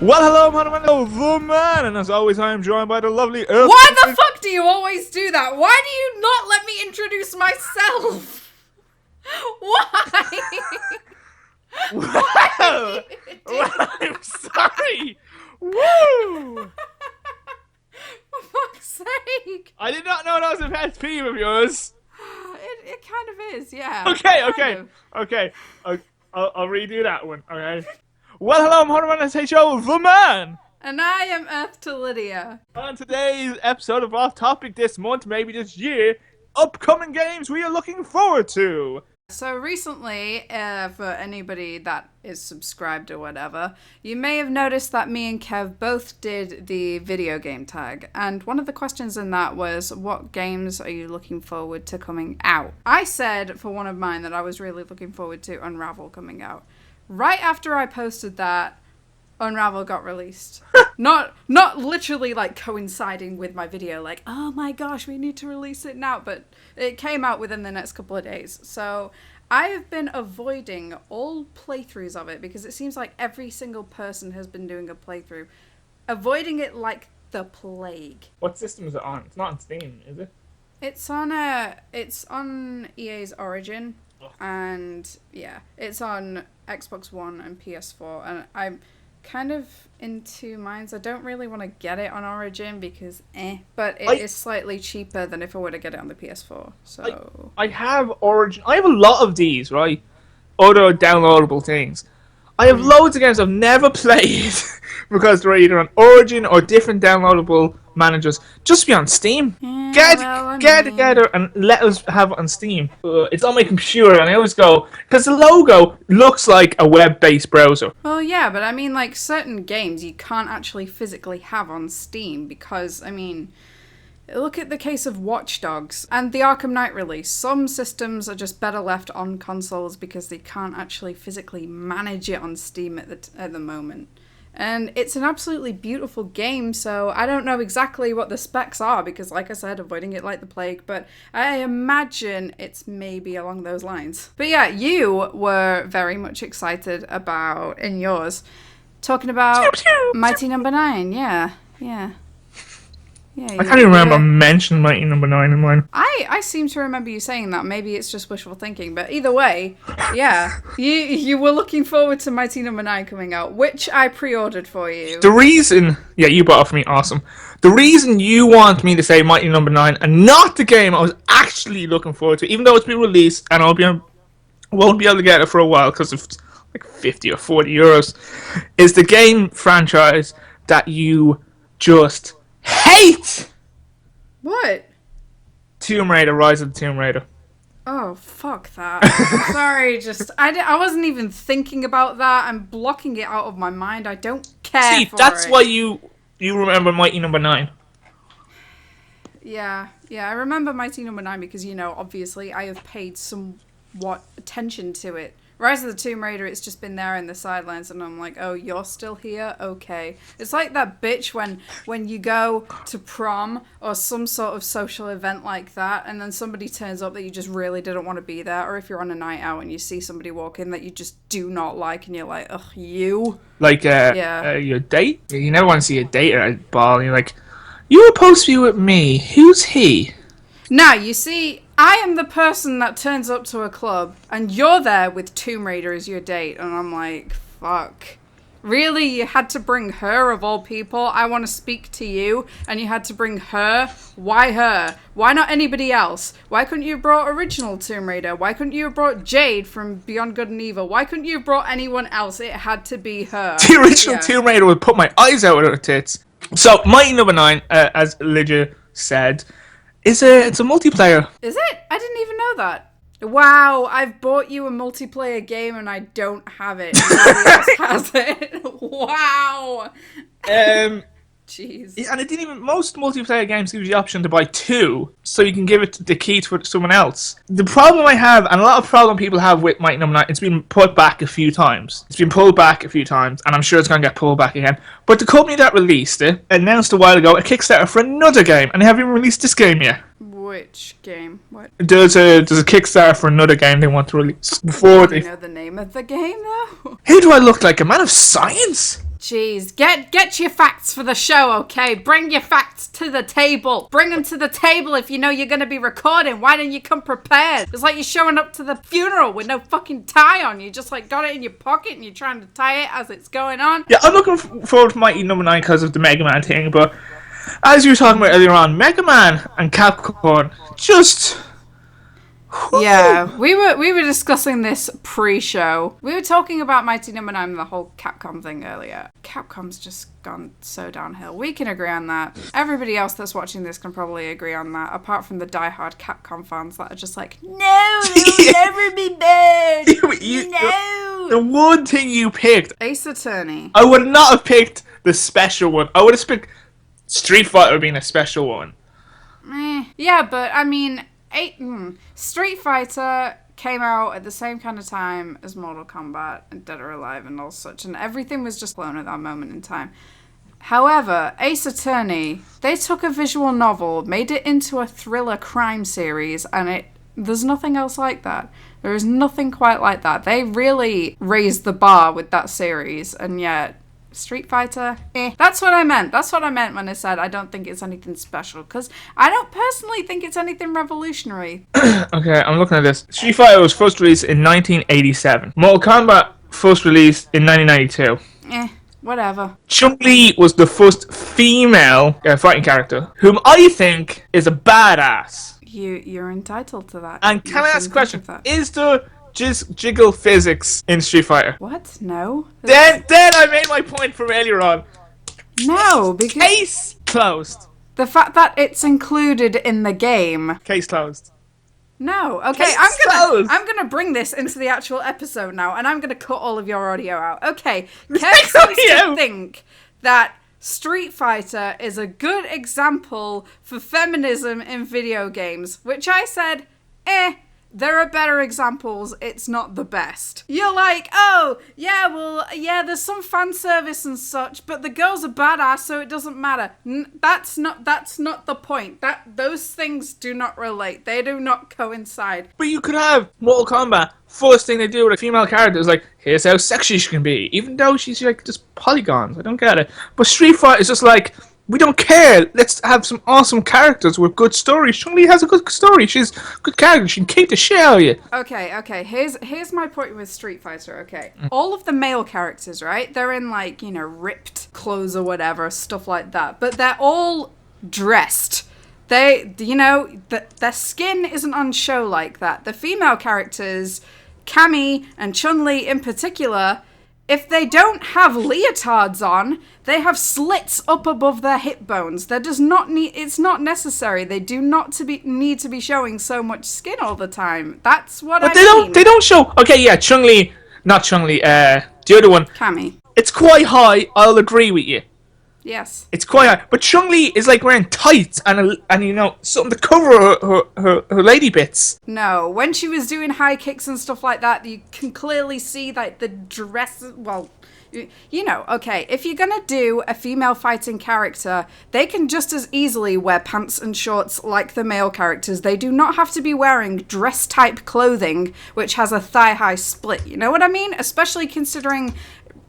Well, hello, the man, and as always, I am joined by the lovely Earth. Why the fuck do you always do that? Why do you not let me introduce myself? Why? Well, I'm sorry. Woo! For fuck's sake. I did not know that was a pet peeve of yours. It kind of is, yeah. Okay. I'll redo that one, okay? Well, hello, I'm HOTHEMAN, S-H-O, the man! And I am EarthToLydia. On today's episode of Off Topic this month, maybe this year, upcoming games we are looking forward to. So recently, for anybody that is subscribed or whatever, you may have noticed that me and Kev both did the video game tag. And one of the questions in that was, what games are you looking forward to coming out? I said for one of mine that I was really looking forward to Unravel coming out. Right after I posted that, Unravel got released. Not literally like coinciding with my video, like, oh my gosh, we need to release it now, but it came out within the next couple of days. So I have been avoiding all playthroughs of it because it seems like every single person has been doing a playthrough. Avoiding it like the plague. What system is it on? It's not on Steam, is it? It's on EA's Origin, and yeah, it's on Xbox One and PS4, and I'm kind of in two minds. I don't really want to get it on Origin because but it is slightly cheaper than if I were to get it on the PS4. So I have Origin. I have a lot of these, right? Other downloadable things. I have loads of games I've never played because they're either on Origin or different downloadable managers. Just be on Steam. Get together and let us have it on Steam. It's on my computer and I always go, because the logo looks like a web-based browser. Well, yeah, but I mean, like, certain games you can't actually physically have on Steam because, I mean, look at the case of Watch Dogs and the Arkham Knight release. Some systems are just better left on consoles because they can't actually physically manage it on Steam at the moment. And it's an absolutely beautiful game, so I don't know exactly what the specs are because, like I said, avoiding it like the plague, but I imagine it's maybe along those lines. But yeah, you were very much excited about, in yours, talking about Mighty Number 9, yeah. I can't even remember mentioning Mighty Number 9 in mine. I seem to remember you saying that. Maybe it's just wishful thinking. But either way, yeah. You were looking forward to Mighty Number 9 coming out, which I pre-ordered for you. The reason... Yeah, you bought it for me. Awesome. The reason you want me to say Mighty Number 9 and not the game I was actually looking forward to, even though it's been released and won't be able to get it for a while because of like 50 or 40 euros, is the game franchise that you just... hate! What? Tomb Raider, Rise of the Tomb Raider. Oh, fuck that. Sorry, I wasn't even thinking about that. I'm blocking it out of my mind. I don't care for it. See, that's why you remember Mighty Number 9. Yeah, I remember Mighty Number 9 because, you know, obviously I have paid somewhat attention to it. Rise of the Tomb Raider, it's just been there in the sidelines, and I'm like, oh, you're still here? Okay. It's like that bitch when you go to prom or some sort of social event like that, and then somebody turns up that you just really didn't want to be there, or if you're on a night out and you see somebody walk in that you just do not like, and you're like, ugh, you? Like, your date? You never want to see a date at a ball, and you're like, you were supposed to be with me. Who's he? Now, you see... I am the person that turns up to a club, and you're there with Tomb Raider as your date, and I'm like, fuck. Really? You had to bring her, of all people? I want to speak to you, and you had to bring her? Why her? Why not anybody else? Why couldn't you have brought original Tomb Raider? Why couldn't you have brought Jade from Beyond Good and Evil? Why couldn't you have brought anyone else? It had to be her. The original Tomb Raider would put my eyes out with her tits. So, Mighty Number 9, as Lydia said... it's a multiplayer. Is it? I didn't even know that. Wow, I've bought you a multiplayer game and I don't have it. Nobody else has it. Wow. Jeez. And it didn't even... most multiplayer games give you the option to buy 2, so you can give it the key to someone else. The problem I have, and a lot of problem people have with Mighty Number 9, it's been put back a few times. It's been pulled back a few times, and I'm sure it's going to get pulled back again. But the company that released it announced a while ago a Kickstarter for another game, and they haven't even released this game yet. Which game? What? There's a Kickstarter for another game they want to release before Do you know the name of the game though? Who do I look like? A man of science? Jeez, get your facts for the show, okay? Bring your facts to the table. Bring them to the table if you know you're going to be recording. Why don't you come prepared? It's like you're showing up to the funeral with no fucking tie on. You just like got it in your pocket and you're trying to tie it as it's going on. Yeah, I'm looking forward to Mighty Number 9 because of the Mega Man thing, but as you were talking about earlier on, Mega Man and Capcom just... Yeah, we were discussing this pre-show. We were talking about Mighty Number 9 and the whole Capcom thing earlier. Capcom's just gone so downhill. We can agree on that. Everybody else that's watching this can probably agree on that, apart from the diehard Capcom fans that are just like, no, it'll never be bad. No. The one thing you picked, Ace Attorney. I would not have picked the special one. I would have picked Street Fighter being a special one. Yeah, but I mean... Street Fighter came out at the same kind of time as Mortal Kombat and Dead or Alive and all such, and everything was just blown at that moment in time. However, Ace Attorney, they took a visual novel, made it into a thriller crime series, and there's nothing else like that. There is nothing quite like that. They really raised the bar with that series, and yet... Street Fighter, That's what I meant. That's what I meant when I said I don't think it's anything special, because I don't personally think it's anything revolutionary. Okay, I'm looking at this. Street Fighter was first released in 1987. Mortal Kombat first released in 1992. Whatever. Chun-Li was the first female fighting character, whom I think is a badass. You're entitled to that. And can I ask a question? Is there jiggle physics in Street Fighter? What? No. Then I made my point from earlier on. No, because... Case closed. The fact that it's included in the game... Case closed. No. Okay, I'm gonna bring this into the actual episode now, and I'm gonna cut all of your audio out. Okay, Kev seems to think that Street Fighter is a good example for feminism in video games, which I said, there are better examples, it's not the best. You're like, oh, yeah, well, yeah, there's some fan service and such, but the girl's a badass, so it doesn't matter. That's not the point. Those things do not relate. They do not coincide. But you could have Mortal Kombat, first thing they do with a female character is like, here's how sexy she can be, even though she's like just polygons. I don't get it. But Street Fighter is just like, we don't care. Let's have some awesome characters with good stories. Chun-Li has a good story. She's a good character. She can kick the shit out of you. Okay. Here's my point with Street Fighter, okay? All of the male characters, right? They're in, like, you know, ripped clothes or whatever, stuff like that. But they're all dressed. They, you know, their skin isn't on show like that. The female characters, Cammy and Chun-Li in particular... If they don't have leotards on, they have slits up above their hip bones. There does not need. It's not necessary. They do not need to be showing so much skin all the time. That's what I mean. They don't show. Okay, yeah, Chun-Li, not Chun-Li. The other one. Cammy. It's quite high. I'll agree with you. Yes. It's quite high. But Chun-Li is like wearing tights and you know, something to cover her lady bits. No, when she was doing high kicks and stuff like that, you can clearly see like the dress. Well, you know, okay, if you're gonna do a female fighting character, they can just as easily wear pants and shorts like the male characters. They do not have to be wearing dress type clothing which has a thigh high split. You know what I mean? Especially considering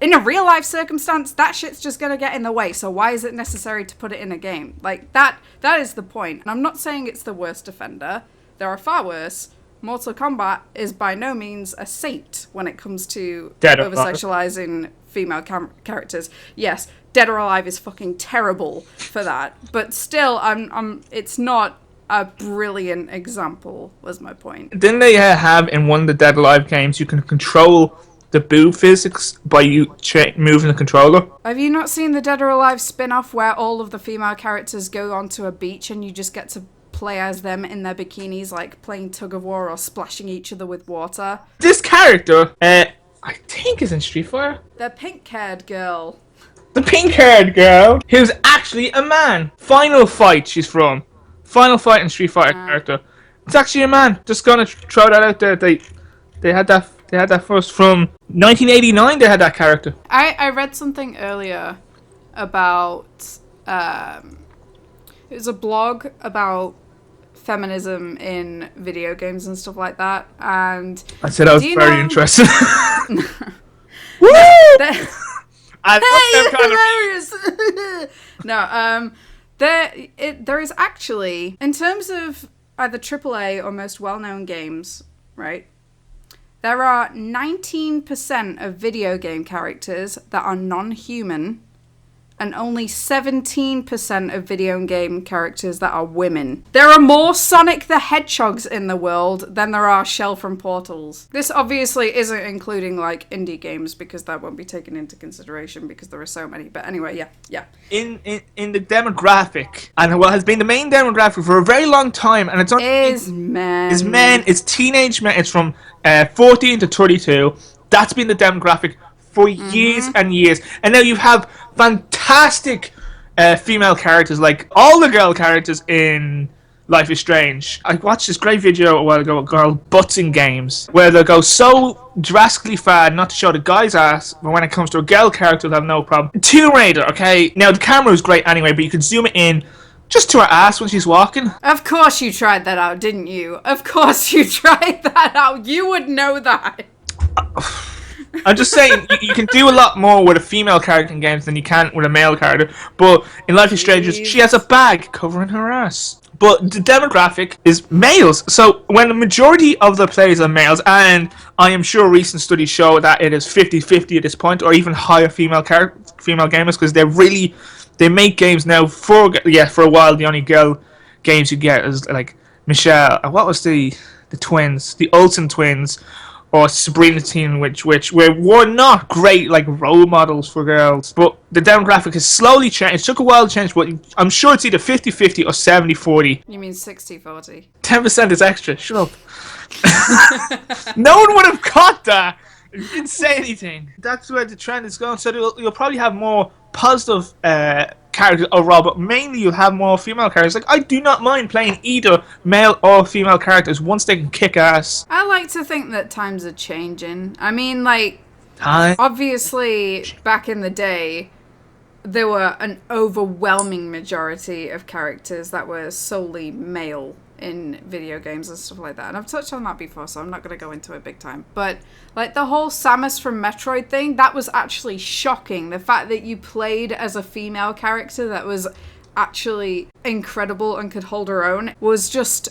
in a real life circumstance, that shit's just gonna get in the way, so why is it necessary to put it in a game? Like, that is the point. And I'm not saying it's the worst offender. There are far worse. Mortal Kombat is by no means a saint when it comes to over-sexualizing female characters. Yes, Dead or Alive is fucking terrible for that, but still, it's not a brilliant example, was my point. Didn't they have in one of the Dead or Alive games, you can control the boob physics by you moving the controller? Have you not seen the Dead or Alive spin-off where all of the female characters go onto a beach and you just get to play as them in their bikinis, like playing tug of war or splashing each other with water? This character, I think is in Street Fighter. The pink-haired girl. The pink-haired girl, who's actually a man. Final Fight she's from. Final Fight in Street Fighter character. It's actually a man. Just gonna throw that out there. They had that first from 1989. They had that character. I read something earlier about it was a blog about feminism in video games and stuff like that, and I said I was very interested. Woo! I love them kind of hilarious. No, there is actually, in terms of either AAA or most well-known games, right? There are 19% of video game characters that are non-human, and only 17% of video game characters that are women. There are more Sonic the Hedgehogs in the world than there are Shell from Portals. This obviously isn't including like indie games, because that won't be taken into consideration because there are so many. But anyway, yeah. In the demographic, and what has been the main demographic for a very long time, and it's men. It's teenage men. It's from 14 to 32. That's been the demographic for years and years. And now you have fantastic female characters, like all the girl characters in Life is Strange. I watched this great video a while ago called Butts in Games, where they'll go so drastically far not to show the guy's ass, but when it comes to a girl character, they'll have no problem. Tomb Raider, okay? Now, the camera is great anyway, but you can zoom it in just to her ass when she's walking. Of course you tried that out, didn't you? Of course you tried that out. You would know that. I'm just saying, you can do a lot more with a female character in games than you can with a male character. But in Life is Strange, she has a bag covering her ass. But the demographic is males. So when the majority of the players are males, and I am sure recent studies show that it is 50-50 at this point, or even higher female gamers, because they make games now for a while. The only girl games you get is like Michelle. What was the twins, the Olsen twins? Or Sabrina Teen Witch, were not great like role models for girls. But the demographic has slowly changed. It took a while to change, but I'm sure it's either 50-50 or 70-40. You mean 60-40? 10% is extra. Shut up. No one would have caught that. You didn't say anything. That's where the trend is going. So you'll probably have more positive characters overall, but mainly you'll have more female characters. Like, I do not mind playing either male or female characters once they can kick ass. I like to think that times are changing. I mean, like, obviously, back in the day, there were an overwhelming majority of characters that were solely male in video games and stuff like that. And I've touched on that before, so I'm not going to go into it big time. But, like, the whole Samus from Metroid thing, that was actually shocking. The fact that you played as a female character that was actually incredible and could hold her own was just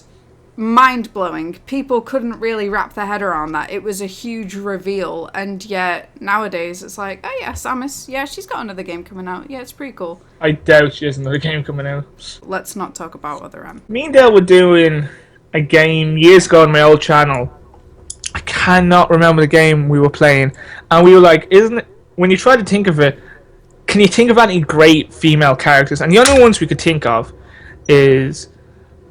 mind-blowing. People couldn't really wrap their head around that. It was a huge reveal, and yet nowadays it's like, oh yeah, Samus, yeah, she's got another game coming out. Yeah, it's pretty cool. I doubt she has another game coming out. Let's not talk about other M. Me and Dale were doing a game years ago on my old channel. I cannot remember the game we were playing, and we were like, isn't it, when you try to think of it, can you think of any great female characters? And the only ones we could think of is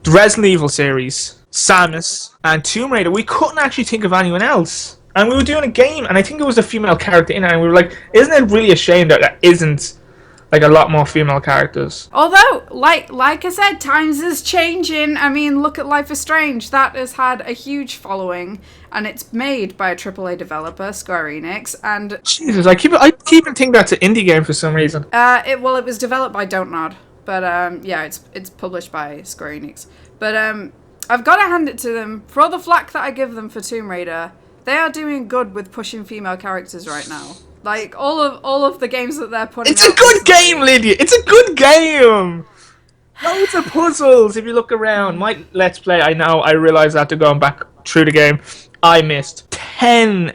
the Resident Evil series, Samus, and Tomb Raider. We couldn't actually think of anyone else. And we were doing a game, and I think it was a female character in it, and we were like, isn't it really a shame that there isn't like a lot more female characters? Although, like I said, times is changing. I mean, look at Life is Strange. That has had a huge following, and it's made by a AAA developer, Square Enix, and Jesus, I keep thinking that's an indie game for some reason. It was developed by Don't Nod, but yeah, it's published by Square Enix. But I've got to hand it to them for all the flack that I give them for Tomb Raider. They are doing good with pushing female characters right now. Like all of the games that they're putting. It's a good game, Lydia. It's a good game. Loads of puzzles. If you look around, my Let's Play, I realized after going back through the game, I missed 10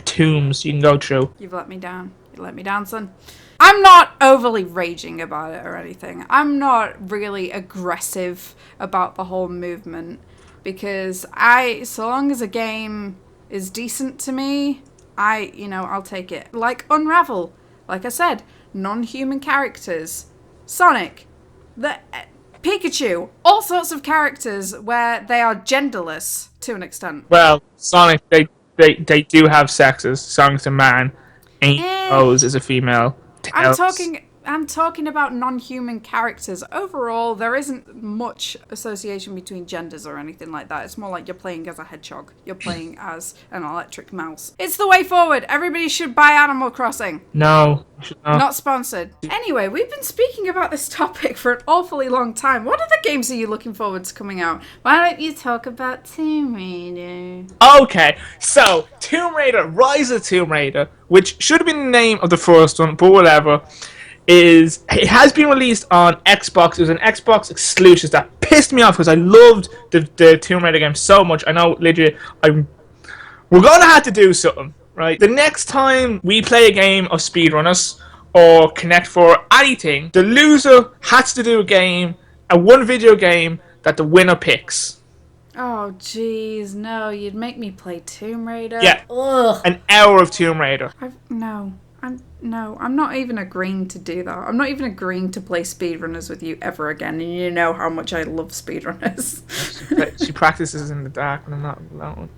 tombs you can go through. You've let me down. You let me down, son. I'm not overly raging about it or anything. I'm not really aggressive about the whole movement, because so long as a game is decent to me, I'll take it. Like Unravel, like I said, non-human characters, Sonic, the Pikachu, all sorts of characters where they are genderless to an extent. Well, Sonic, they do have sexes. Sonic's a man, Ain't Rose is a female. I'm talking I'm talking about non-human characters. Overall, there isn't much association between genders or anything like that. It's more like you're playing as a hedgehog. You're playing as an electric mouse. It's the way forward. Everybody should buy Animal Crossing. No, you should not. Not sponsored. Anyway, we've been speaking about this topic for an awfully long time. What other games are you looking forward to coming out? Why don't you talk about Tomb Raider? Okay, so Tomb Raider, Rise of Tomb Raider, which should have been the name of the first one, but whatever, it has been released on Xbox. It was an Xbox exclusive that pissed me off because I loved the Tomb Raider game so much. I know, Lydia, we're going to have to do something, right? The next time we play a game of speedrunners or Connect for anything, the loser has to do one video game that the winner picks. Oh, jeez, no, you'd make me play Tomb Raider? Yeah, Ugh. an hour of Tomb Raider. I'm not even agreeing to do that. I'm not even agreeing to play speedrunners with you ever again, and you know how much I love speedrunners. She practices in the dark, and I'm not alone.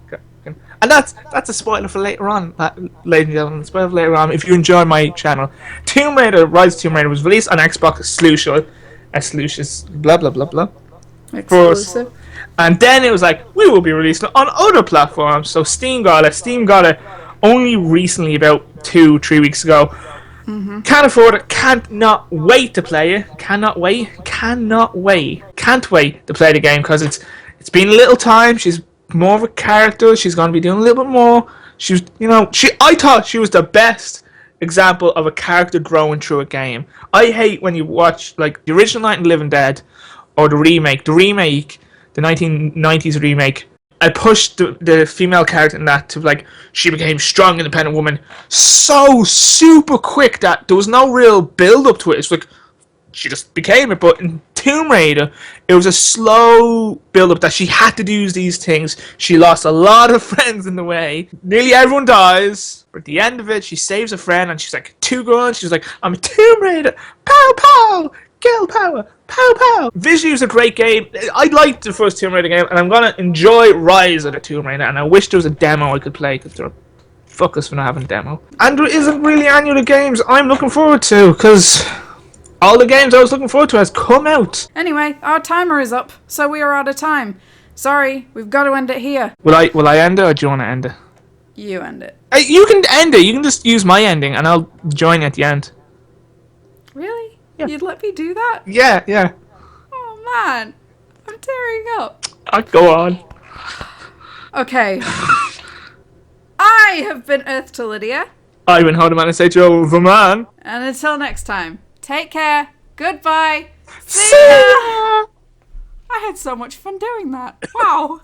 And that's a spoiler for later on, ladies and gentlemen. Spoiler for later on. If you enjoy my channel, Tomb Raider: Rise of Tomb Raider was released on Xbox exclusive, blah blah blah blah. Exclusive. And then it was like, we will be released on other platforms. So Steam got it. Steam got it only recently, about 2-3 weeks ago. Mm-hmm. Can't afford it. Can't wait to play it. Can't wait to play the game because it's been a little time. She's more of a character. She's going to be doing a little bit more. I thought she was the best example of a character growing through a game. I hate when you watch like the original Night and the Living Dead or the remake, the 1990s remake. I pushed the female character in that to like she became strong, independent woman so super quick that there was no real build up to it. It's like she just became it. But in Tomb Raider, it was a slow build up that she had to do these things. She lost a lot of friends in the way. Nearly everyone dies. But at the end of it, she saves a friend and she's like 2 guns. She's like, I'm a Tomb Raider. Pow pow. Kill power. Pow pow. Visually, was a great game. I liked the first Tomb Raider game, and I'm gonna enjoy Rise of the Tomb Raider. And I wish there was a demo I could play because they're fuck us for not having a demo. And there isn't really any of the games I'm looking forward to because all the games I was looking forward to has come out. Anyway, our timer is up, so we are out of time. Sorry, we've got to end it here. Will I end it, or do you want to end it? You end it. You can end it. You can just use my ending, and I'll join at the end. Really? Yeah. You'd let me do that? Yeah. Oh man, I'm tearing up. Go on. Okay. I have been EarthToLydia. I've been HOTHEMAN and HOTHEMAN. And until next time, take care. Goodbye. See ya. I had so much fun doing that. Wow.